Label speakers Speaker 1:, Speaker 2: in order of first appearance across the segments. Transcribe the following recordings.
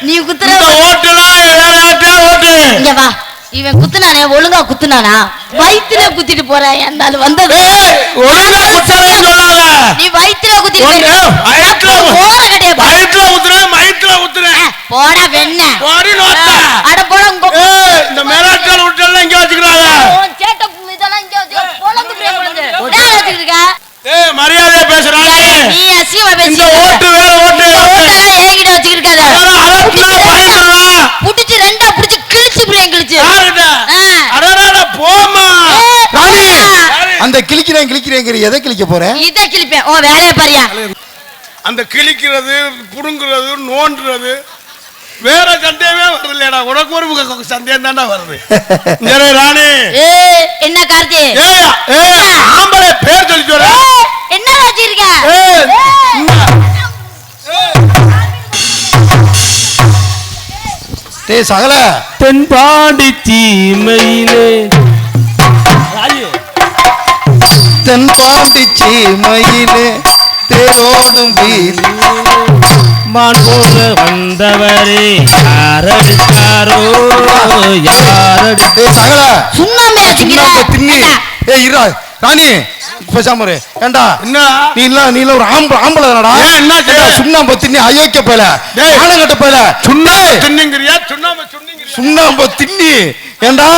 Speaker 1: நீ குத்துற
Speaker 2: ஓட்டுனா வேற யார்ட்டே ஓட்டு.
Speaker 1: இங்க வா. இவன் குத்துனானே ஒழுங்கா குத்துனானா? வயித்துல குத்திட்டு போறான். அந்த ஆளு வந்தது
Speaker 2: ஒழுங்கா குத்துறேன்னு சொல்லாத.
Speaker 1: நீ வயித்துல குத்திட்டு
Speaker 2: வயித்துல குத்துறேன் மயித்துல குத்துறேன்.
Speaker 1: போடா வெண்ண
Speaker 2: போடி நோட்டா.
Speaker 1: அட போடா
Speaker 2: இந்த மிராட்டல் விட்டெல்லாம் இங்க வச்சுக்கிறாங்க.
Speaker 1: சேட்ட இதெல்லாம் இங்க வச்சு பொளந்து பொளந்து நான் வச்சிருக்க.
Speaker 2: மரியாதையா பேசுறானே.
Speaker 1: நீ அசிங்கமா பேசி.
Speaker 2: இந்த ஓட்டு வேற ஓட்டு.
Speaker 1: ஏங்கிட்ட வச்சிருக்காத.
Speaker 2: அதெல்லாம் பயந்துறவா.
Speaker 1: புடிச்சு ரெண்டா புடிச்சு கிழிச்சு புரியன் கிழிச்சு.
Speaker 2: யாருடா? அடடா போமா.
Speaker 3: ராணி அந்த கிழிக்கிறேங்கற எதை கிழிக்க போற?
Speaker 1: இத கிழிப்பேன். ஓ வேலைய பாரியா.
Speaker 2: அந்த கிழிக்கிறது புடுங்குறது நோண்டுறது வேற சந்தேகமே வருது இல்லடா. உனக்கு ஒரு சந்தேகம் தான்டா வருது. ராணி
Speaker 1: என்ன கார்த்தி?
Speaker 2: ஆம்பளை பேர் சொல்லி சொல்ற.
Speaker 1: என்ன வச்சிருக்க?
Speaker 3: டேய் சகல
Speaker 4: தென்பாண்டி சீமையிலே
Speaker 3: தென்பாண்டி சீமையிலே தேரோடும் வீதி
Speaker 4: மான் போல வந்தவரே யாரடித்தாரோ யாரடி
Speaker 3: சகல
Speaker 1: சுண்ணாம்பு
Speaker 3: தின்னி. இரா ராணி பேசாம ஏண்டா நீ ஒரு ஆம்பளை தானடா. சுண்ணாம்பு தின்னி அயோக்கிய போல ஆனங்கட்ட போல சுண்ணாம்பு தின்னி. ஏண்டா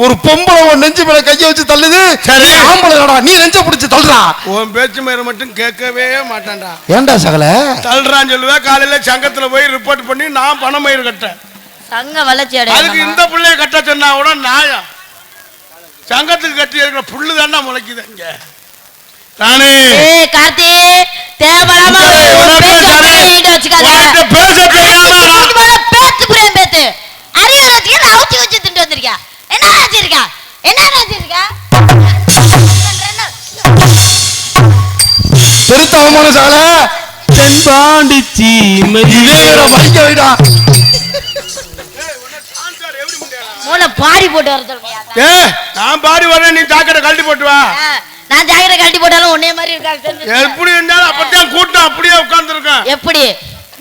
Speaker 3: ஒரு பொம்பளை நெஞ்சு மேல கைய வச்சு தள்ளுது. ஆம்பளை நீ நெஞ்ச பிடிச்சு தள்ளுறா. உன் பேச்சு மேல மட்டும் கேட்கவே மாட்டான்டா. ஏண்டா சகல தள்ளுறான்னு சொல்லுவேன். காலையில சங்கத்துல போய் ரிப்போர்ட் பண்ணி நான் பண மயிர் கட்டேன்.
Speaker 1: சங்க வளர்ச்சி
Speaker 2: அதுக்கு இந்த பிள்ளைய கட்ட சொன்னா கூட நாயா சங்கத்துக்கு கட்டி இருக்கிற புல்லு தாண்டா முளைக்குது. இங்க ராணி
Speaker 1: கார்த்தி தேவலாமா வச்சுக்காத. பேத்து புரியன் பேத்து அறிவு வச்சுக்க அவுச்சி வச்சு திண்டு வந்திருக்கா. என்ன வச்சிருக்கா? என்ன வச்சிருக்கா?
Speaker 3: பெருத்த அவமான சகல
Speaker 4: தென்பாண்டி சீமையிலே
Speaker 3: வைக்க வைடா.
Speaker 1: மூளை பாடி போட்டு வர சொல்றியா?
Speaker 2: நான் பாடி வரேன். நீ ஜாக்கெட்டை கழட்டி போட்டு வா.
Speaker 1: நான் ஜாக்கெட்டை கழட்டி போட்டாலும் ஒன்னே மாதிரி இருக்காங்க.
Speaker 2: எப்படி இருந்தாலும் அப்பதான் கூட்டம் அப்படியே உட்கார்ந்து இருக்கேன்.
Speaker 1: எப்படி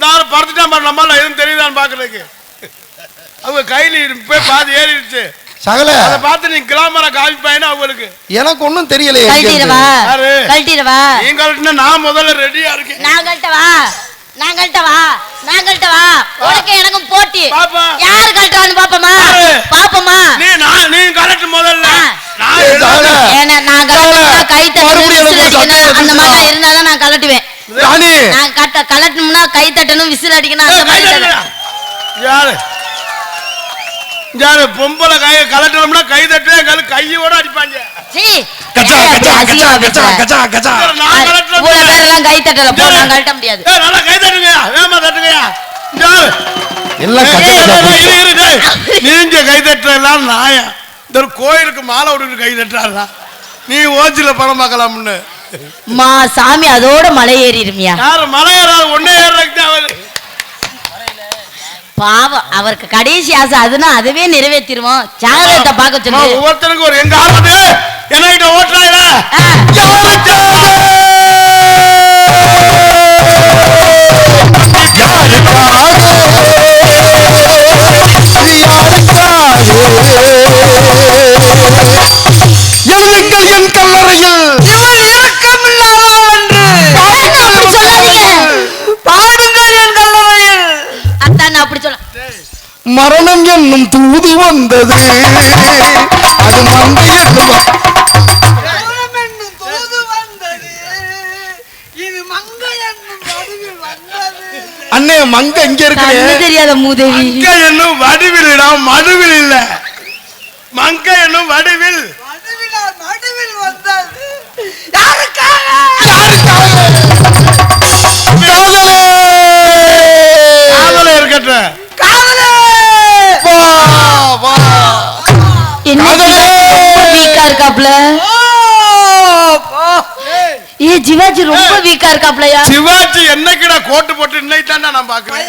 Speaker 2: நான் பறந்துட்டான் பாரு. நம்மளால எதுவும் தெரியுதான்னு பாக்குறதுக்கு அவங்க கையில போய் பாதி ஏறிடுச்சு
Speaker 3: சகல.
Speaker 2: அதை பார்த்து நீ கிளாமரா காமிப்பாயினா அவங்களுக்கு
Speaker 3: எனக்கு ஒன்னும் தெரியலையே.
Speaker 1: கழட்டிரவா கழட்டிரவா.
Speaker 2: நீ கழட்டினா நான் முதல்ல ரெடியா இருக்கேன்.
Speaker 1: நான் கழட்டவா உனக்கு எனக்கும் போட்டி. யாரு கழட்டுறான்னு பாப்போமா?
Speaker 2: நீ கழட்டு முதல்ல.
Speaker 1: நான் கை தட்டணும் அந்த மாதிரி இருந்தாலும் நான் கழட்டுவேன். நான் கழட்டணும்னா கை தட்டணும் விசில் அடிக்கணும் அந்த மாதிரி.
Speaker 2: யாரு பொம்பளை கையை கலட்டணும்னா கை தட்டு கையோட அடிப்பாங்க.
Speaker 1: கை தட்டல போ. நான் கழட்ட முடியாது.
Speaker 2: கை தட்டுங்கயா வேமா தட்டுங்கயா. நீங்க கை தட்டுறலாம் நாயா. இந்த கோயிலுக்கு மாலை விட்டு கை தட்டுறாரா? நீ ஓச்சில பணம் பார்க்கலாம்னு
Speaker 1: மா சாமி அதோட மலை ஏறிடுமியா?
Speaker 2: யாரு மலை ஏறாது ஒன்னே ஏறதுக்கு அவரு
Speaker 1: பாவம். அவருக்கு கடைசி ஆசை அதுனா அதுவே நிறைவேற்றிடுவோம். ஜாதகத்தை பார்க்க சொல்லு.
Speaker 2: ஒவ்வொருத்தருக்கு ஒரு எங்க ஆகுது என்கிட்ட ஓட்டுறாயில
Speaker 3: என் கல்லறையில் மரணம் என்னும் தூது வந்தது. அது மங்கை அண்ணே மங்க எங்க இருக்கு
Speaker 1: தெரியாத மூதேவி.
Speaker 2: மங்க என்னும் வடிவில் மடுவில் இல்ல. மங்க என்னும் வடிவில் வந்தது. காதலே இருக்கட்டும்.
Speaker 1: சிவாஜி ரொம்ப வீக்கா இருக்காப்லயா?
Speaker 2: சிவாஜி என்னைக்குடா கோட்டு போட்டு இன்னைக்கு தான் நான் பாக்குறேன்.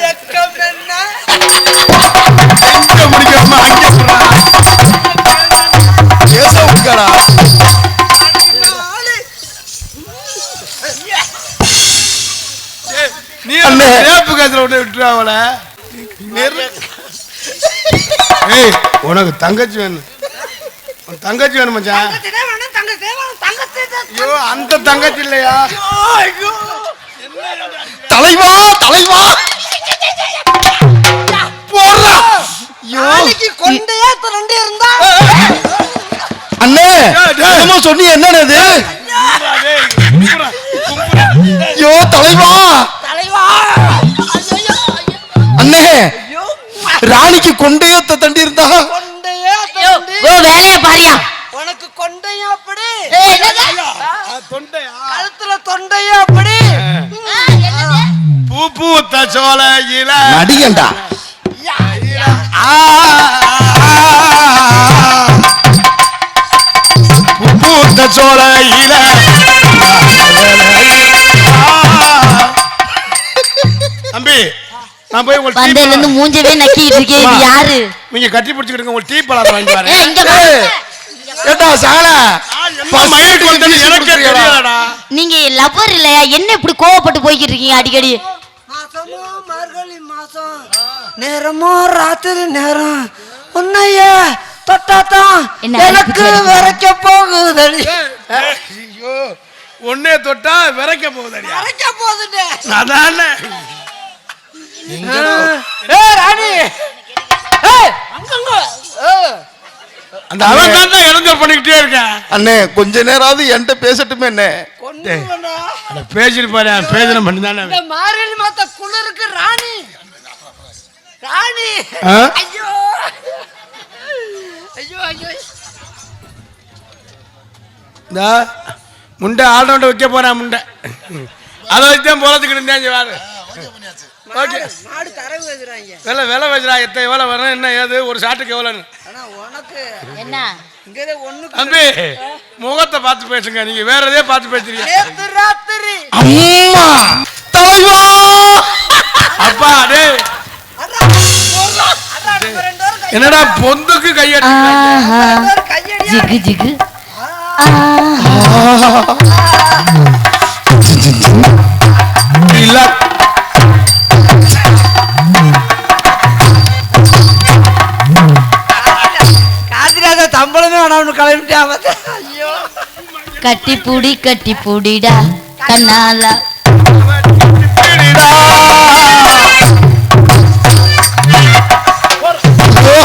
Speaker 2: நீ சேப்பு காசுல விட்டு விட்டுருவாங்கள. ஏய் உனக்கு தங்கச்சி வேணும், தங்கச்சி வேணும் மச்சான். ஐயோ அந்த தங்கச்சி இல்லையா?
Speaker 3: தலைவா தலைவா போடுறா. அண்ணே என்னமோ சொன்னீங்க, என்னது? ஐயோ தலைவா அண்ணே, ராணிக்கு கொண்டையத்த தண்டி இருந்தா
Speaker 1: வேலைய பாரியா.
Speaker 5: உனக்கு கொண்டையா அப்படி,
Speaker 2: தொண்டையா
Speaker 5: கழுத்துல தொண்டையா அப்படி.
Speaker 2: பூ பூத்த சோலையில
Speaker 3: நடிகண்டா.
Speaker 2: பூ பூத்த சோலையில தம்பி நான் போய் உங்களுக்கு
Speaker 1: பந்தேல இருந்து மூஞ்சவே நக்கிட்டு இருக்கே. இது யாரு?
Speaker 2: நீங்க கட்டி பிடிச்சிக்கிட்டு உங்களுக்கு டீ பழம் வாங்கி வரேன்.
Speaker 1: இங்க பாருங்க.
Speaker 3: ஏண்டா சகல
Speaker 2: எனக்கே தெரியலடா.
Speaker 1: நீங்க லவ்வர் இல்லையா? என்ன இப்படி கோவப்பட்டு போய்கிட்டு இருக்கீங்க அடிக்கடி?
Speaker 5: மாசமோ மார்கழி மாசம், நேரமோ ராத்திரி நேரம், உன்னைய தொட்டாதான்
Speaker 1: என்ன
Speaker 5: எனக்கு வரைக்க போகுதடி.
Speaker 2: ஐயோ ஒன்னே தொட்டா விரைக்க போகுதடியா?
Speaker 5: வரைக்க போகுதுடே.
Speaker 2: அதானே
Speaker 5: ராணி அங்கங்க
Speaker 2: அந்த அவன் தான் இறங்கல் பண்ணிக்கிட்டே இருக்கேன்.
Speaker 3: அண்ணே கொஞ்ச நேராவது என்கிட்ட பேசட்டுமே அண்ணே.
Speaker 5: கொண்டு வந்தா
Speaker 2: பேசிட்டு பாரு, பேசணும் பண்ணிதானே.
Speaker 5: இந்த மார்கழி மாத்த குளிருக்கு ராணி ராணி.
Speaker 2: ஆ?
Speaker 5: ஐயோ ஐயோ ஐயோ.
Speaker 2: இந்த முண்டை ஆல்ரவுண்டை வைக்க போறேன். முண்டை அதை வச்சுதான் போறதுக்கு இருந்தாங்க வாரு. ஓகே
Speaker 5: நாடு தரவு வைக்கிறாங்க.
Speaker 2: விலை வச்சுரா. எத்தனை எவ்வளோ வரணும், என்ன ஏது, ஒரு ஷாட்டுக்கு எவ்வளோன்னு.
Speaker 5: ஆனா உனக்கு
Speaker 1: என்ன
Speaker 5: இங்கே ஒண்ணு
Speaker 2: தம்பி முகத்தை பார்த்து பேசுங்க, நீங்க வேற எதையே பார்த்து பேசுறீங்க.
Speaker 5: நேத்து ராத்திரி
Speaker 3: அம்மா தலைவா
Speaker 2: அப்பா டே என்னடா பொந்துக்கு கையடி
Speaker 1: ஆஹா. ஜிகு ஜிகு.
Speaker 2: இல்ல
Speaker 5: காதிராஜா தம்பளமே வேணாம்னு கிளம்பிட்டா. ஐயோ
Speaker 1: கட்டி பூடிடா கண்ணாலா.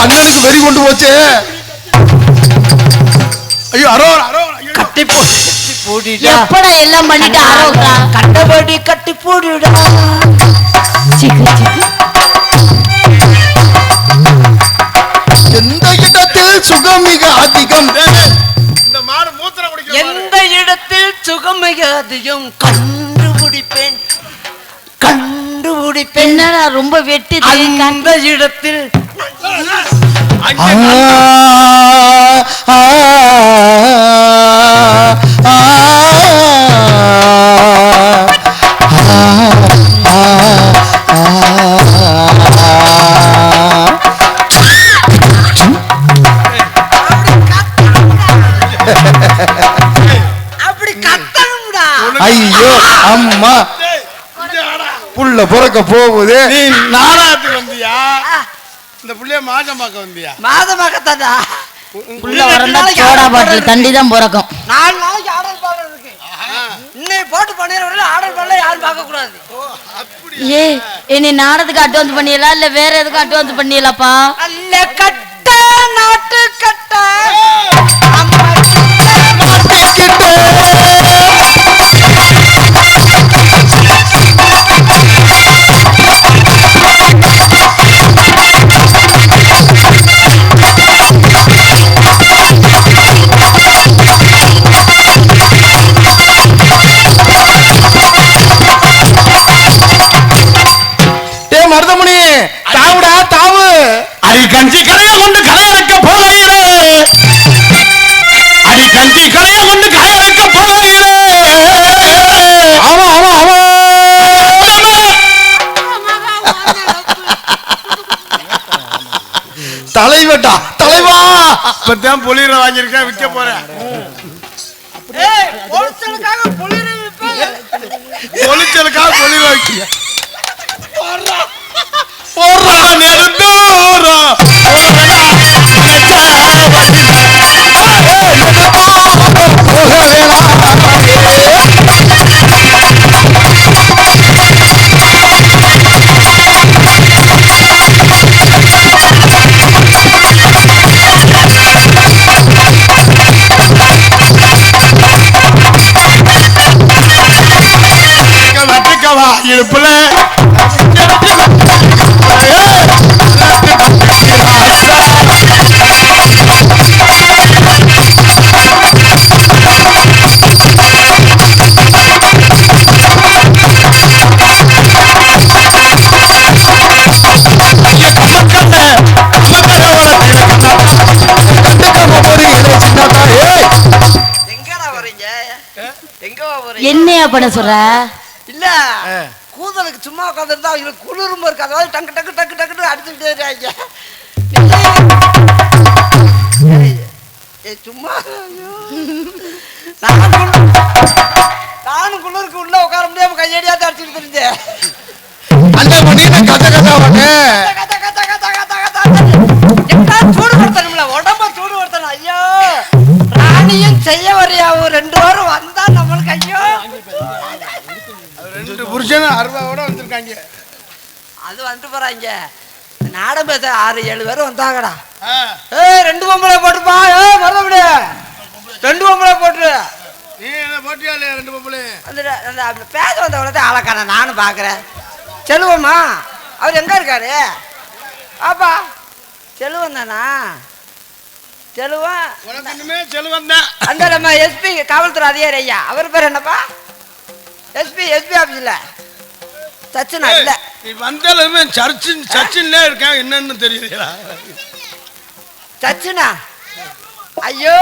Speaker 3: அண்ணனுக்கு வெறி கொண்டு போச்சு.
Speaker 2: ஐயோ அரோ அரோ
Speaker 5: கட்டி பூடிடா.
Speaker 1: எப்படா எல்லாம் பண்ணிட்டு ஆரோக்கா?
Speaker 5: கண்டபடி கட்டி பூடிடா.
Speaker 1: ஜிகு ஜிகு.
Speaker 3: எந்த இடத்தில் சுகம் மிக அதிகம்.
Speaker 2: இந்த மாடு மூத்திரம் குடிக்க
Speaker 5: எந்த இடத்தில் சுகம் மிக அதிகம் கண்டுபிடிப்பேன் கண்டுபிடிப்பேன்.
Speaker 1: என்னடா ரொம்ப வெட்டுது?
Speaker 5: அந்த இடத்தில்
Speaker 3: ஆ, ஆ, ஆ,
Speaker 5: அப்படி கத்தணும்டா.
Speaker 3: ஐயோ அம்மா புள்ள பிறக்க போகுது.
Speaker 2: நீ நாடகத்துக்கு வந்தியா? இந்த புள்ளைய மாஜம் பார்க்க வந்தியா?
Speaker 5: மாதமாகத்தாடா.
Speaker 1: உள்ள வரந்தா சோடா பாட்டில் தண்டி தான் பிறக்கும்.
Speaker 5: 4 நாளைக்கு ஆர்டர் பாக்குறதுக்கு இன்னைக்கு போட்டு பண்ணிடுற வரையில ஆர்டர் பண்ணல யாரும் பார்க்க கூடாது.
Speaker 1: ஏ நீ நாடகத்துக்கு அட்வான்ஸ் பண்ணியலா இல்ல வேற எதுக்கு அட்வான்ஸ் பண்ணியலாப்பா?
Speaker 5: அல்ல கட்ட நாட்டு கட்ட
Speaker 3: மருதமணி தாவுடா தாவு.
Speaker 2: அடி கஞ்சி கரைய கொண்டு கரையறக்க போகையிலே, அடி கஞ்சி கரைய கொண்டு கரையறக்க போகையிலே.
Speaker 3: ஆமா ஆமா ஆமா. தலைவட்டா தலைவா.
Speaker 2: இப்பதான் பொலிற வாங்கியிருக்கேன், விற்க போறேன்.
Speaker 5: பொலிச்சலுக்காக பொலிற விற்பாங்க.
Speaker 2: பொலிச்சலுக்காக பொலிற வைக்க
Speaker 3: போடுறானே.
Speaker 1: என்னையா பண்ண சொல்ற?
Speaker 5: இல்ல கூதலுக்கு சும்மா உட்காந்துருந்தா அவங்களுக்கு குளிரும் இருக்கு, அதாவது டக்கு டக்கு டக்கு டக்குன்னு அடிச்சுக்கிட்டே இருக்காங்க. சும்மா நானும் குளிருக்கு உள்ள உட்கார முடியாம கையடியா அடிச்சுட்டு இருந்தேன். சூடுபடுத்தணும்ல, உடம்ப சூடுபடுத்தணும். ஐயோ ராணியும் செய்ய வரையா, 2 வாரம் வந்தா நம்மளுக்கு ஐயோ
Speaker 2: 2 புருஷனும் 60 வந்திருக்காங்க.
Speaker 5: அது வந்துட்டு போறாங்க. நாடம் பேச 6-7 பேர் வந்தாங்கடா. 2 பொம்பளை போட்டுப்பா, மறந்துவிடு 2 பொம்பளை போட்டு.
Speaker 2: நீ என்ன போட்டியா இல்லையா 2 பொம்பளை?
Speaker 5: அந்த பேச வந்தவங்கள ஆளக்கான நானும் பாக்குறேன். செல்வமா அவர் எங்க இருக்காரு? பாப்பா செல்வம் தானா? செல்வம்
Speaker 2: செல்வம் தான்.
Speaker 5: அந்த நம்ம எஸ்பி காவல்துறை அதிகாரி ஐயா, அவர் பேர் என்னப்பா? எஸ்பி ஆபீஸ்ல சச்சினா இல்ல.
Speaker 2: நீ வந்தாலுமே சச்சின்ல இருக்கேன், என்னன்னு தெரியல.
Speaker 5: சச்சினா ஐயோ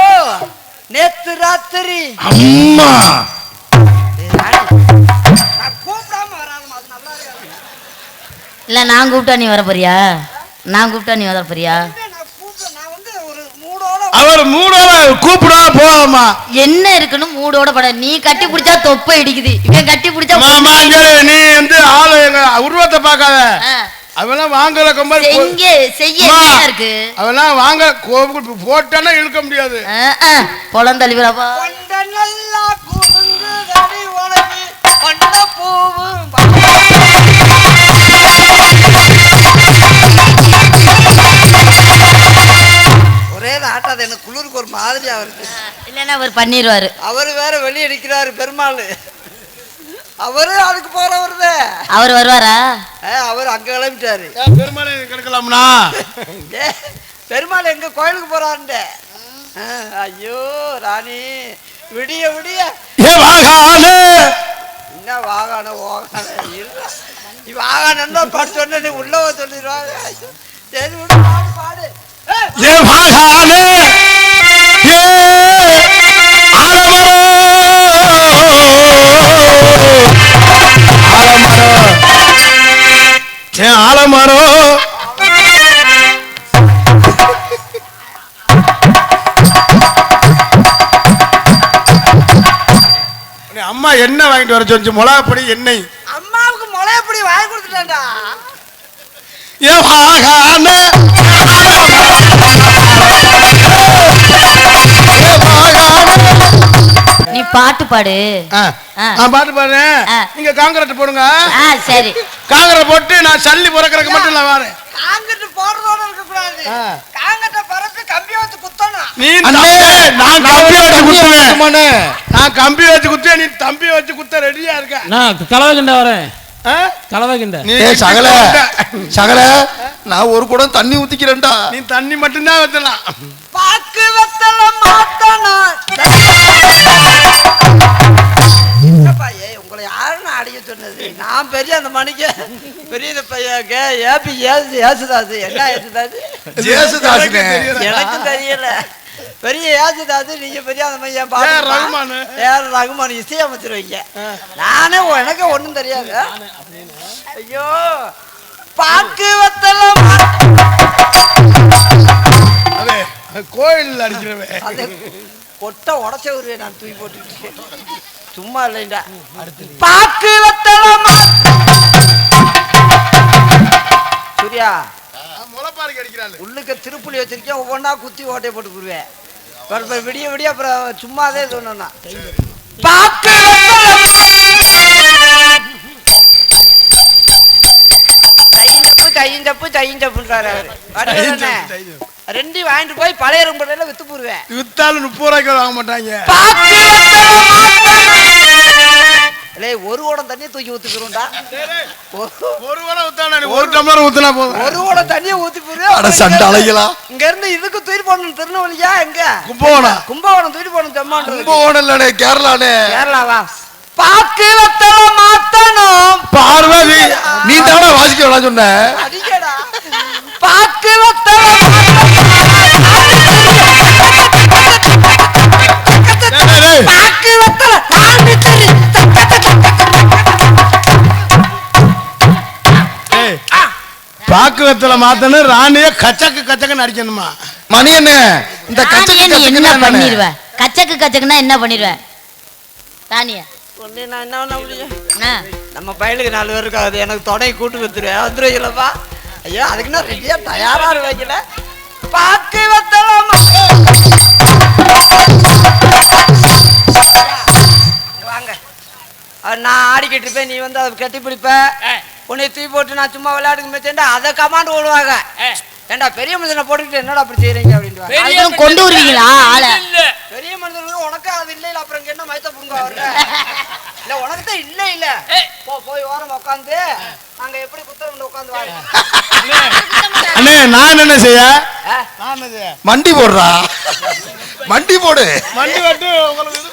Speaker 5: நேத்து ராத்திரி
Speaker 3: அம்மா
Speaker 5: கூப்பிடாம வராதுமா, அது நல்லா இருக்காது.
Speaker 1: இல்ல நான் கூப்பிட்டா நீ வர போறியா? நான் கூப்பிட்டா நீ வர போறியா?
Speaker 5: நான் வந்து ஒரு மூடோட
Speaker 2: அவர் மூடோட கூப்பிடா போவாமா.
Speaker 1: என்ன இருக்குன்னு மூடோட பட. நீ கட்டி பிடிச்சா தொப்பை இடிக்குது, இவன் கட்டி பிடிச்சா
Speaker 2: மாமா நீ வந்து ஆளு எங்க உருவத்தை பார்க்காத. அவெல்லாம் வாங்கல கம்பல்
Speaker 1: செய்ய என்ன இருக்கு?
Speaker 2: அவெல்லாம் வாங்க போட்டானா இழுக்க முடியாது.
Speaker 1: பொலந்தளிவரப்பா
Speaker 5: நல்லா குலுங்கு தடி உலகி கொண்ட பூவு ஒரே ஆட்டாத. எனக்கு குளிருக்கு ஒரு மாதிரியா இருக்கு.
Speaker 1: இல்லன்னா அவர் பண்ணிடுவாரு.
Speaker 5: அவரு வேற வெளியே அடிக்கிறாரு பெருமாள். அவரு அதுக்கு போறவருதே.
Speaker 1: அவர் வருவாரா?
Speaker 5: அவர் அங்க கிளம்பிட்டாரு.
Speaker 2: பெருமாள் கிடைக்கலாம்னா
Speaker 5: பெருமாள் எங்க கோயிலுக்கு போறாருண்ட. ஐயோ ராணி விடிய விடிய என்ன வாகான வாகான படிச்சோன்னு உள்ள சொல்லிடுவாங்க. சரி விடு, பாடு பாடு.
Speaker 2: ஆலமரம் அம்மா என்ன வாங்கிட்டு வர சொல்லி மிளகாப்பொடி எண்ணெய்.
Speaker 5: அம்மாவுக்கு மிளகாப்பொடி வாங்கி கொடுத்துட்டான்டா.
Speaker 1: நீ பாட்டு பாடு.
Speaker 2: பாட்டு பாடு. நீங்க காங்கிரட் போடுங்க.
Speaker 1: சரி
Speaker 2: காங்கிரட் போட்டு நான் சல்லி புறக்கறதுக்கு மட்டும் நான் வரேன்.
Speaker 5: காங்கிரட் போடுறதோட இருக்க கூடாது. காங்கிரட்ட பரப்பி கம்பி வச்சு குத்தணும்.
Speaker 2: நீ நான் கம்பி வச்சு குத்துவேன். நான் கம்பி வச்சு குத்துவேன், நீ தம்பி வச்சு குத்த ரெடியா இருக்க.
Speaker 4: நான் கலவை கிண்ட வரேன். கலவை கிண்ட.
Speaker 3: சகல நான் ஒரு குடம் தண்ணி ஊத்திக்கிறேன்டா.
Speaker 2: நீ தண்ணி மட்டும்தான் ஊத்தலாம்.
Speaker 5: பாக்கு வெத்தல மாத்தணும். உங்களை யாருன்னு அடிக்க சொன்னது? நான் பெரிய அந்த மணிக்கு பெரிய பையன் ஏபி ஏசுதாது. என்ன ஏசுதாது? எனக்கும் தெரியல. பெரிய ஏசுதாது. நீங்க பெரிய அந்த மையன் ரகுமான் இசையமைச்சிருவீங்க. நானே எனக்கு ஒண்ணும் தெரியாது. ஐயோ பாக்கு வெத்தல
Speaker 2: கோயில் அடிக்கிறவன்
Speaker 5: கொட்டை உடச்ச ஒரு நான் தூக்கி போட்டு சும்மா இல்லைண்டா. பாக்கு வெத்தல சூர்யா
Speaker 2: முளைப்பாருக்கு அடிக்கிறாள்.
Speaker 5: உள்ளுக்கு திருப்புளி வச்சிருக்கேன், ஒவ்வொன்றா குத்தி ஓட்டையை போட்டு போடுவேன். விடிய விடிய அப்புறம் சும்மாதே சொன்னா பாக்கு தையஞ்சப்புன்றாரு அவரு. ரெண்டையும் வாங்கிட்டு போய் பழைய ரூம்படையில வித்து போடுவேன்.
Speaker 2: வித்தாலும் 30 ரூபாய்க்கு வாங்க மாட்டாங்க.
Speaker 5: ஒரு ஓடம் தண்ணியை தூக்கி ஊத்துக்கிறோம்டா.
Speaker 2: ஒரு ஓடம் ஊத்தானே, ஒரு டம்ளர் ஊத்துனா போதும்.
Speaker 5: ஒரு ஓடம் தண்ணியை ஊத்தி போடுவேன். இங்க இருந்து இதுக்கு தூக்கி போடணும். திருநெல்வேலியா எங்க? கும்பகோணம் தூக்கி போடணும்.
Speaker 3: கும்பகோணம் இல்லனே,
Speaker 5: கேரளாவா? பாக்கு வெத்தல மாத்தணும்.
Speaker 3: பார்வதி நீ தான வாசிக்க வேணாம் சொன்ன.
Speaker 5: அடிக்கடா. பாக்கு வெத்தல பாக்கு வெத்தல
Speaker 2: பாக்குவத்துல மாத்தணும் ராணிய கச்சக்கு அடிக்கணுமா?
Speaker 3: மணி என்ன இந்த கச்சக்கு
Speaker 1: என்ன பண்ணிடுவ? கச்சக்குன்னா என்ன பண்ணிடுவ ராணிய?
Speaker 5: நான் என்ன பண்ண முடியும்? நம்ம பையனுக்கு 4 பேர் இருக்காது, எனக்கு துணை கூட்டு வந்துருவேன்ப்பா. ஐயோ அதுக்கு நான் ரெடியா தயாரா வைக்கல. பாக்கு வத்தலாமா வாங்க. நான் ஆடிக்கிட்டு இருப்பேன், நீ வந்து அதை கட்டி பிடிப்ப, உன்னை தூக்கி போட்டு நான் சும்மா விளையாடுக்கு மேச்சேன்டா அதை கமாண்ட் ஓடுவாங்க. ஏண்டா பெரிய மனுஷனை போட்டுக்கிட்டு என்னடா அப்படி செய்யறீங்க அப்படின்னு
Speaker 1: கொண்டு வருவீங்களா ஆள?
Speaker 5: பெரிய மனுஷன் உனக்கு அது இல்ல இல்ல அப்புறம் என்ன மயத்த புடுங்க அவர்ல இல்ல உனக்கு தான் இல்ல இல்ல போய் ஓரம் உட்காந்து நாங்க எப்படி குத்தரம் உட்காந்து வாங்க.
Speaker 2: அண்ணே நான் என்ன செய்ய?
Speaker 3: மண்டி போடுறா, மண்டி போடு.
Speaker 2: மண்டி போட்டு உங்களுக்கு இது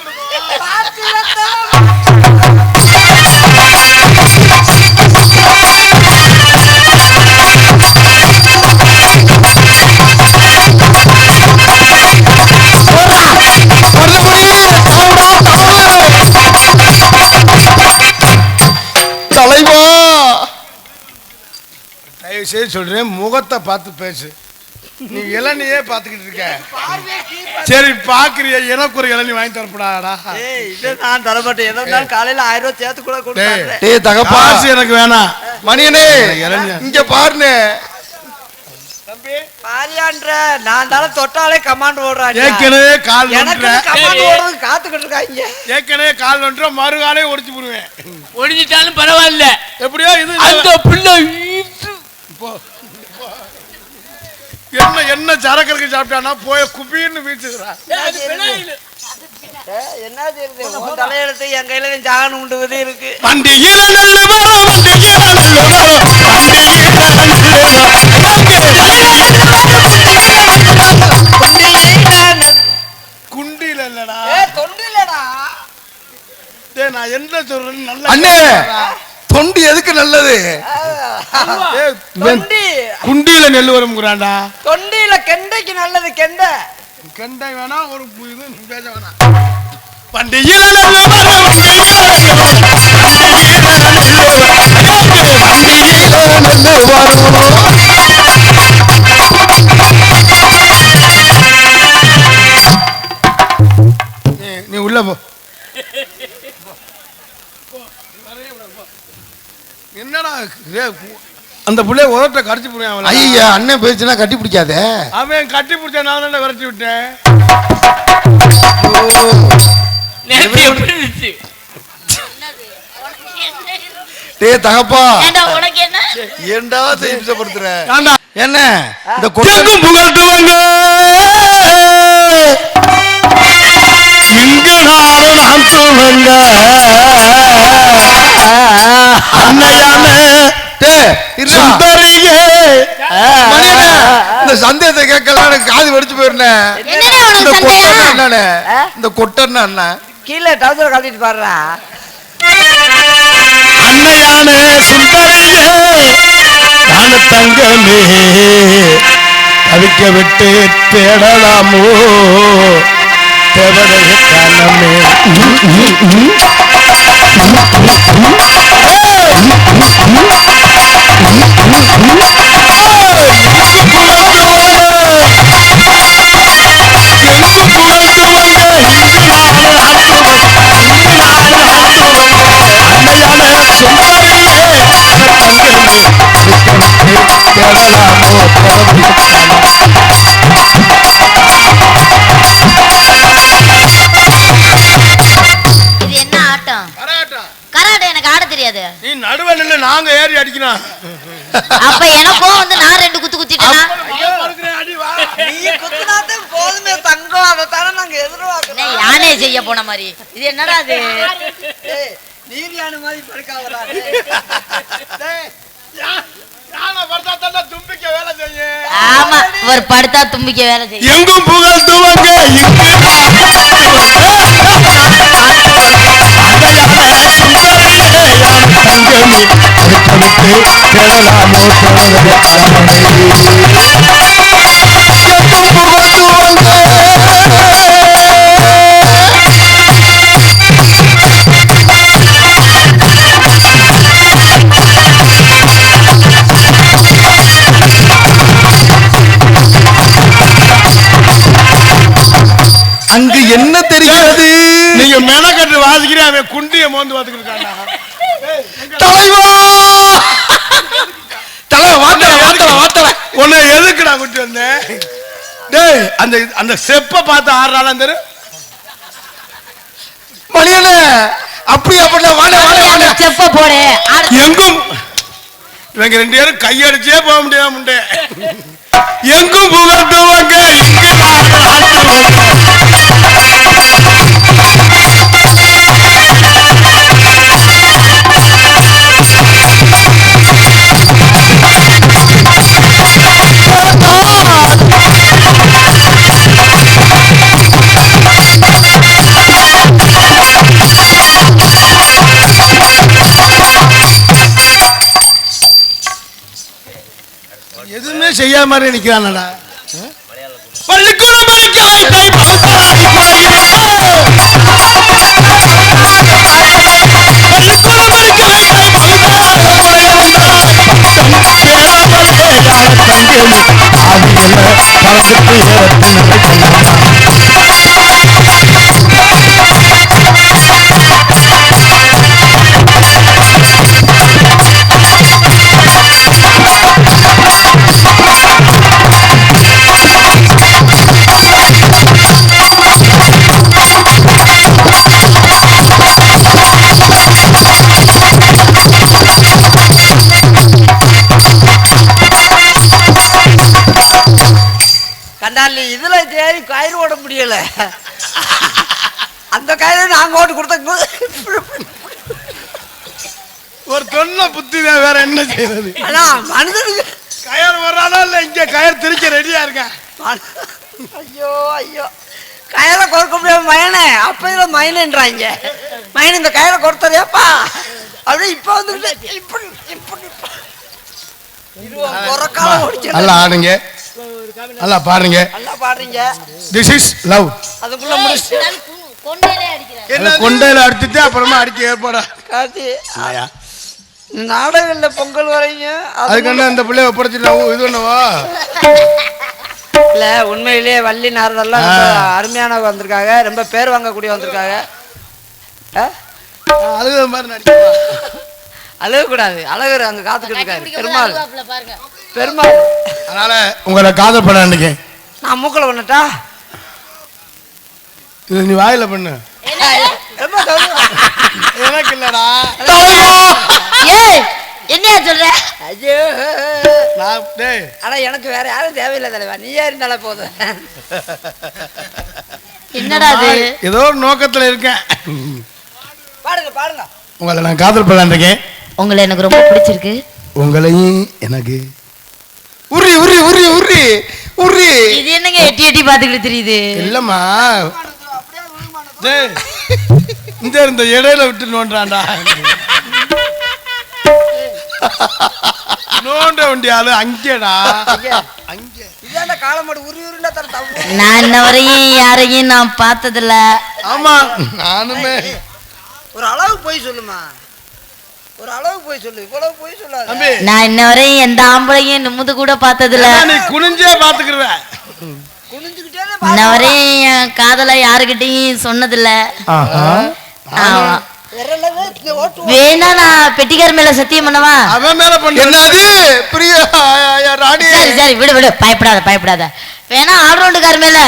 Speaker 3: தலைவா
Speaker 2: தயவு செய்து சொல்றேன், முகத்தை பார்த்து பேசு. நீ இளநியே பாத்துக்கிட்டு இருக்க. சரி பாக்குறிய, எனக்கு ஒரு இளநீ வாங்கி தரப்படாடா.
Speaker 5: நான் தரமாட்டேன், எதோ காலையில 1000 ரூபாய் சேர்த்து கூட கொடுத்தேன்.
Speaker 3: டேய் தகப்பா
Speaker 2: எனக்கு வேணாம்.
Speaker 3: மணியனே இங்க பாருனே
Speaker 2: தம்பி,
Speaker 5: பாரியான்ற நான் தான தொட்டாலே கமாண்ட் ஓடுறாங்க.
Speaker 2: ஏற்கனவே கால்
Speaker 5: எனக்கு கமாண்ட் ஓடுறது காத்துக்கிட்டு இருக்காங்க.
Speaker 2: ஏற்கனவே கால் ஒன்ற மறுகாலே ஒடிச்சு போடுவேன்.
Speaker 4: ஒடிஞ்சிட்டாலும் பரவாயில்ல,
Speaker 2: எப்படியோ இது
Speaker 4: அந்த பிள்ளை
Speaker 2: என்ன சரக்கு சாப்பிட்டானா போய் குப்பின்னு வீழ்ச்சுக்கிறா.
Speaker 5: என்ன செய்யுது உன் தலையெழுத்து என் கையில ஜாகனம் உண்டுவது இருக்கு.
Speaker 2: குண்டில இல்லடா,
Speaker 5: தொண்டு இல்லடா.
Speaker 2: நான் என்ன சொல்றேன்னு நல்ல
Speaker 3: அண்ணே, தொண்டி எதுக்கு நல்லது?
Speaker 2: குண்டியில நெல் வரும்ங்கறான்டா.
Speaker 5: தொண்டியில கெண்டைக்கு நல்லது.
Speaker 2: கெண்டை வேணா, ஒரு இது பேச வேணாம். பண்டிகையில நெல் நீ உள்ள போ. என்னடா அந்த புள்ளைய உதட்ட கடிச்சு போடுவேன்.
Speaker 3: ஐயா அண்ணன் பேச்சுனா கட்டி பிடிக்காத.
Speaker 2: அவன் கட்டி பிடிச்ச நான் தான் விரட்டி விட்டேன்.
Speaker 3: டேய் தகப்பா,
Speaker 1: உனக்கு என்ன
Speaker 3: ஏண்டா தேய்ச்சப்படுத்துற? என்ன இந்த
Speaker 2: கொட்டும் புகழ்த்துவாங்க இங்கு நான் சொல்லுங்க
Speaker 3: இந்த சந்தேகத்தை கேட்கலாம் காது வெடிச்சு போயிருந்தேன். இந்த கொட்டன்னா என்ன?
Speaker 5: கீழே டவுசர் கட்டிட்டு பாடுறா.
Speaker 2: அன்னையான சுந்தரியே நான் தங்கமே தவிக்க விட்டு தேடலாமோ தேவடைய காலமே. நீ நடுவன் இல்ல, நாங்க ஏறி அடிக்கணும்.
Speaker 1: அப்ப எனக்கும் வந்து நான் 2 குத்து குத்திட்டேனா?
Speaker 5: நீ குத்துனாதே போதுமே தங்கம், அத தான நாங்க எதிர்பார்க்கறோம்.
Speaker 1: யானே செய்ய போன மாதிரி இது என்னடா இது?
Speaker 5: டேய் நீரியான மாதிரி படுக்காதடா. டேய்
Speaker 2: யானை படுத்தா தான தும்பிக்க வேலை செய்யும்.
Speaker 1: ஆமா, ஒரு படுத்தா தும்பிக்க வேலை செய்யும்.
Speaker 2: எங்கும் புகழ் துவங்க
Speaker 3: அங்கு என்ன தெரிகிறது?
Speaker 2: நீங்க மெனக்கட்டு வாசிக்கிறேன், அவன் குண்டிய மோந்து வாத்துக்கிட்டு இருக்காண்டா.
Speaker 3: தலைவா வாத்தல
Speaker 2: உன்னை எதுக்குடா கூட்டி வந்தேன்? டேய், அந்த அந்த செப்ப பார்த்து ஆடுறாலும் தெரியும்.
Speaker 3: மணியனே அப்படியே அப்படியே வாழ
Speaker 1: செப்ப போடு.
Speaker 2: எங்கும் இவங்க 2 பேரும் கையடிச்சே போக முடியாம உண்டு. எங்கும் புகழ்த்துவாங்க, இங்கு எதுவுமே செய்யாத மாதிரி நிக்கிறானடா. பள்ளிக்கூடம்
Speaker 5: கண்டாலி இதுல தேடி கயிறு ஓட முடியல. அந்த கயிறு நாங்க ஓட்டு கொடுத்த
Speaker 2: ஒரு தொன்ன புத்தி தான், வேற என்ன செய்யறது?
Speaker 5: ஆனா மனுஷனுக்கு
Speaker 2: கயர் வர்றானா இல்ல இங்க கயர் திரிக்க ரெடியா இருக்கேன்.
Speaker 5: ஐயோ ஐயோ, கயிறை கொடுக்க முடியாம மயனே, அப்ப இதுல மயனன்றாங்க. மயன் இந்த கயிறை கொடுத்தறியாப்பா அப்படியே இப்ப வந்துட்டு இப்படி இப்படி
Speaker 2: நல்லா ஆடுங்க, நல்லா பாருங்க.
Speaker 5: நல்லா பாடுறீங்க.
Speaker 2: This is love.
Speaker 5: அதுக்குள்ள முடிச்சு
Speaker 2: கொண்டையில அடிச்சுட்டு அப்புறமா அடிக்க ஏற்பாடா
Speaker 5: கார்த்தி. நாடகங்கள்ல பொங்கல் வரைங்க
Speaker 2: அதுக்கு என்ன இந்த பிள்ளைய ஒப்படைச்சிட்டு இது என்னவா
Speaker 5: இல்ல. உண்மையிலேயே வள்ளி நாரதெல்லாம் அருமையான வந்திருக்காங்க, ரொம்ப பேர் வாங்கக்கூடிய வந்திருக்காங்க.
Speaker 2: அழுகுற மாதிரி நடிக்க
Speaker 5: அழுக கூடாது, அழகர் அங்க காத்துக்கிட்டு இருக்காரு பெருமாள். பெருமாள்
Speaker 2: அதனால உங்களை காதல் பண்ண நினைக்கேன்.
Speaker 5: நான் மூக்கல பண்ணட்டா?
Speaker 2: இது நீ வாயில பண்ணு. எனக்கு இல்லடா.
Speaker 1: என்ன சொல்ற?
Speaker 5: ஐயோ,
Speaker 2: டேய்,
Speaker 5: ஆனா எனக்கு வேற யாரும் தேவையில்லை தலைவா, நீயா இருந்தாலும் போதும்.
Speaker 1: என்னடா அது?
Speaker 2: ஏதோ ஒரு நோக்கத்துல இருக்கேன்.
Speaker 5: பாருங்க பாருங்க.
Speaker 2: உங்களை நான் காதல் பண்ண இருக்கேன்.
Speaker 1: உங்களை எனக்கு ரொம்ப பிடிச்சிருக்கு.
Speaker 2: உங்களையும் எனக்கு.
Speaker 3: உரி உரி உரி உரி உரி.
Speaker 1: இது என்னங்க எட்டி எட்டி பாத்துக்கிட்டு தெரியுது?
Speaker 2: இல்லம்மா, இந்த இடையில விட்டு நோண்டாண்டா. நோண்ட வண்டி ஆளு அங்கேடா.
Speaker 5: இதாண்ட காலமாடு உரி உருண்டா தர தப்பு.
Speaker 1: நான் இன்ன வரையும் யாரையும் நான் பார்த்ததில்ல.
Speaker 2: ஆமா, நானுமே.
Speaker 5: ஒரு அளவு போய் சொல்லுமா, ஒரு அளவு போய் சொல்லு, இவ்வளவு போய் சொல்லாத.
Speaker 1: நான் இன்ன வரையும் எந்த ஆம்பளையும் நிமிந்து கூட பார்த்ததில்ல.
Speaker 2: நீ குனிஞ்சே பாத்துக்கிற.
Speaker 5: குனிஞ்சுக்கிட்டே
Speaker 1: இன்ன வரையும் என் காதல யாருக்கிட்டையும் சொன்னதில்ல. வேணா நான் பெட்டிக்கார மேல சத்தியம் பண்ணவா?
Speaker 2: அவன் மேல பண்ண. என்னது பிரியா ராணி?
Speaker 1: சரி சரி, விடு விடு, பயப்படாத பயப்படாத. வேணா ஆல்ரவுண்டுக்கார மேல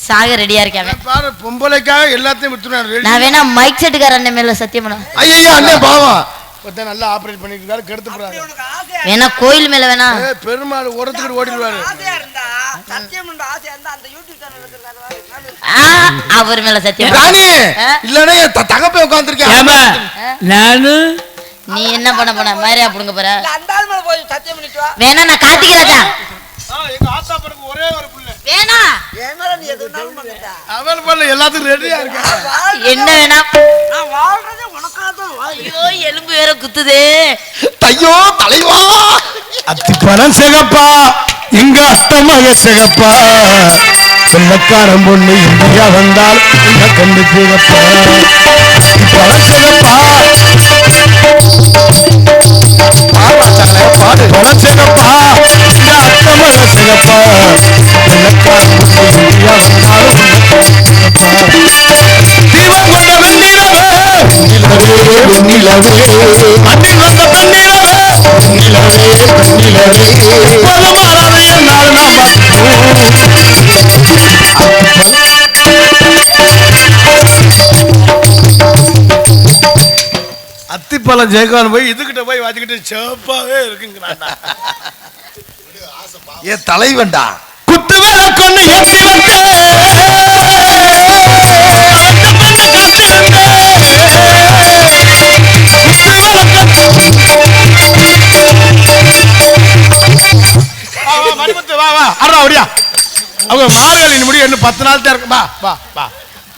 Speaker 1: சாக ரெடியா இருக்கேன்.
Speaker 2: பாரு, பொம்பளைக்காக எல்லாத்தையும் விட்டுறாரு.
Speaker 1: நான் வேணா மைக் செட்டுக்கார அண்ணன் மேல சத்தியம் பண்ண.
Speaker 3: ஐயோ அண்ணே பாவம்,
Speaker 2: ஒருத்தன் நல்லா ஆபரேட் பண்ணிட்டு இருக்காரு, கெடுத்து போறாரு.
Speaker 1: வேணா கோயில் மேல வேணா.
Speaker 2: பெருமாள் உரத்துக்கு ஓடிடுவாரு.
Speaker 1: அவர் மேல சத்தியம்.
Speaker 3: ராணி இல்லனே தகப்பே உட்கார்ந்திருக்கேன்.
Speaker 4: நானு
Speaker 1: நீ என்ன பண்ண போன? மாதிரியா புடுங்க போற?
Speaker 5: அந்த ஆள் மேல போய் சத்தியம் பண்ணிட்டு வா.
Speaker 1: வேணா நான் கார்த்திக் ராஜா.
Speaker 2: எங்க ஆத்தா பருக்கு ஒரே ஒரு புள்ள.
Speaker 1: வேணா
Speaker 5: என் மேல நீ எதுனாலும் பண்ணிட்டா.
Speaker 2: அவன் பண்ண எல்லாத்துக்கும் ரெடியா இருக்கான்.
Speaker 1: என்ன வேணா?
Speaker 5: நான் வாழ்றதே உனக்காக தான்.
Speaker 1: ஐயோ, எலும்பு வேற குத்துது.
Speaker 3: ஐயோ தலைவா,
Speaker 2: அத்திப்பழம் சிகப்பா, இங்க அத்தமாக சிகப்பா, வெள்ளக்காரன் பொண்ணு இந்தியா வந்தால் இந்த கண்டு சிகப்பா. அத்திப்பழம் சிகப்பா,
Speaker 3: பாடு
Speaker 2: பழம் சிகப்பா, இங்க அத்தமாக சிகப்பா, வெள்ளக்காரன் பொண்ணு இந்தியா
Speaker 3: வெண்ணிலவே
Speaker 2: அண்ணில் வந்த பெண்ணிலவே
Speaker 3: வெண்ணிலவே வெண்ணிலவே
Speaker 2: பொதுவானது என்னால் நாம் அத்திப்பழம் ஜெயகான் போய் இதுகிட்ட போய் வாச்சிக்கிட்டு சேப்பாவே இருக்குங்கிறாண்டா.
Speaker 3: என் தலைவன்டா
Speaker 2: குத்து வேலை கொண்டு ஏற்றி வந்தே அவங்க மார்கழி முடியும் இன்னும் 10 நாள் தான் இருக்கு. வா வா வா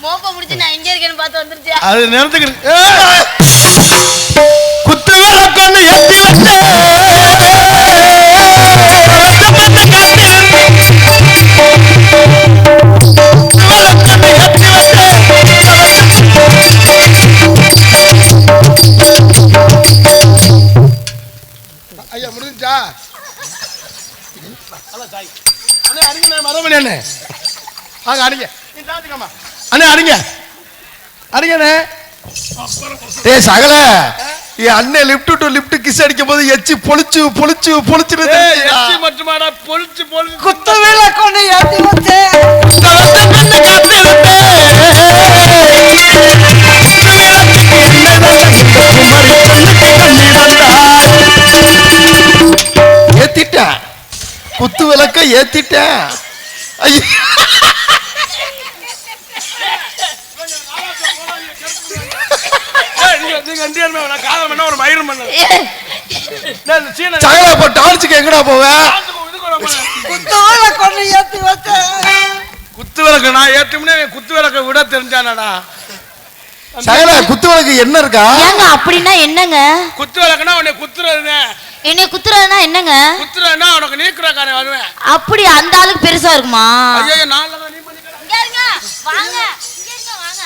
Speaker 1: மோப்ப முடிச்சு நான் எங்க இருக்கேன்னு பார்த்து வந்துருச்சியா?
Speaker 2: அது நேரத்துக்கு குத்து வேலை கொண்டு ஏற்றி வந்தே ஐயா முடிஞ்சா அண்ணே அடிங்க மரமணி அண்ணே வாங்க அடிங்க அண்ணே அடிங்க அடிங்கண்ணே.
Speaker 3: டேய் சகல என் அண்ணன் லிப்ட் டு லிப்ட் கிஸ் அடிக்கும் போது எச்சி பொளிச்சு பொளிச்சு பொளிச்சுட்டு
Speaker 2: மட்டுமாடா பொழிச்சு பொழிச்சு
Speaker 5: குத்து வேலை கொண்டு ஏத்தி வச்சே
Speaker 3: ஏத்திட்டேன் குத்து விளக்க ஏத்திட்டேன். ஐயோ
Speaker 2: ஒரு மயிரும் பண்ண
Speaker 3: சகல இப்ப டான்ஸுக்கு எங்கடா போவேன்?
Speaker 5: குத்து வேலை கொண்டு ஏத்தி வச்சே
Speaker 2: குத்து விளக்கு நான் ஏற்றும்னே குத்து விளக்க விட தெரிஞ்சானடா.
Speaker 3: சகல குத்து விளக்கு என்ன இருக்கா?
Speaker 1: ஏங்க அப்படின்னா என்னங்க?
Speaker 2: குத்து விளக்குனா உன்னை குத்துறதுனே.
Speaker 1: என்னை குத்துறதுன்னா என்னங்க?
Speaker 2: குத்துறதுனா உனக்கு நீக்குறக்காரன் வருவேன்.
Speaker 1: அப்படி அந்த ஆளுக்கு பெருசா இருக்குமா?
Speaker 2: ஐயோ நான்லாம் நீ பண்ணிக்கலாம்.
Speaker 1: இங்க இருங்க வாங்க இங்க இருங்க வாங்க.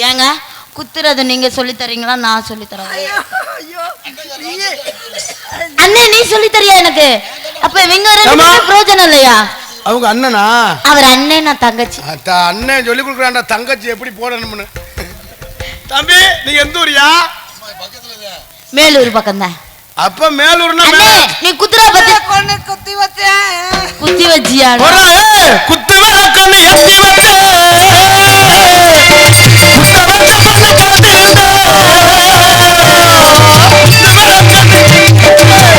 Speaker 1: ஏங்க குத்துறது நீங்க சொல்லி தரீங்களா நான் சொல்லி தரேன்? அண்ணே நீ சொல்லி தரியா எனக்கு? அப்ப இவங்க ரெண்டு பிரயோஜனம் இல்லையா?
Speaker 2: அவங்க அண்ணனா?
Speaker 1: அவர் அண்ணன் நான் தங்கச்சி.
Speaker 2: அண்ணன் சொல்லி கொடுக்குறான்டா தங்கச்சி எப்படி போடணும்னு. தம்பி நீங்க எந்த ஊரியா?
Speaker 1: மேலூர் பக்கம் தான்.
Speaker 2: அப்ப மேலூர்னா
Speaker 1: நீ குத்துறா பத்தி
Speaker 5: கொண்டு குத்தி வச்சேன்
Speaker 1: குத்தி வச்சியா?
Speaker 2: குத்து விளக்கொன்னு ஏத்தி வச்சே குத்த வச்ச பொண்ணு காத்திருந்தே குத்து விளக்கொன்னு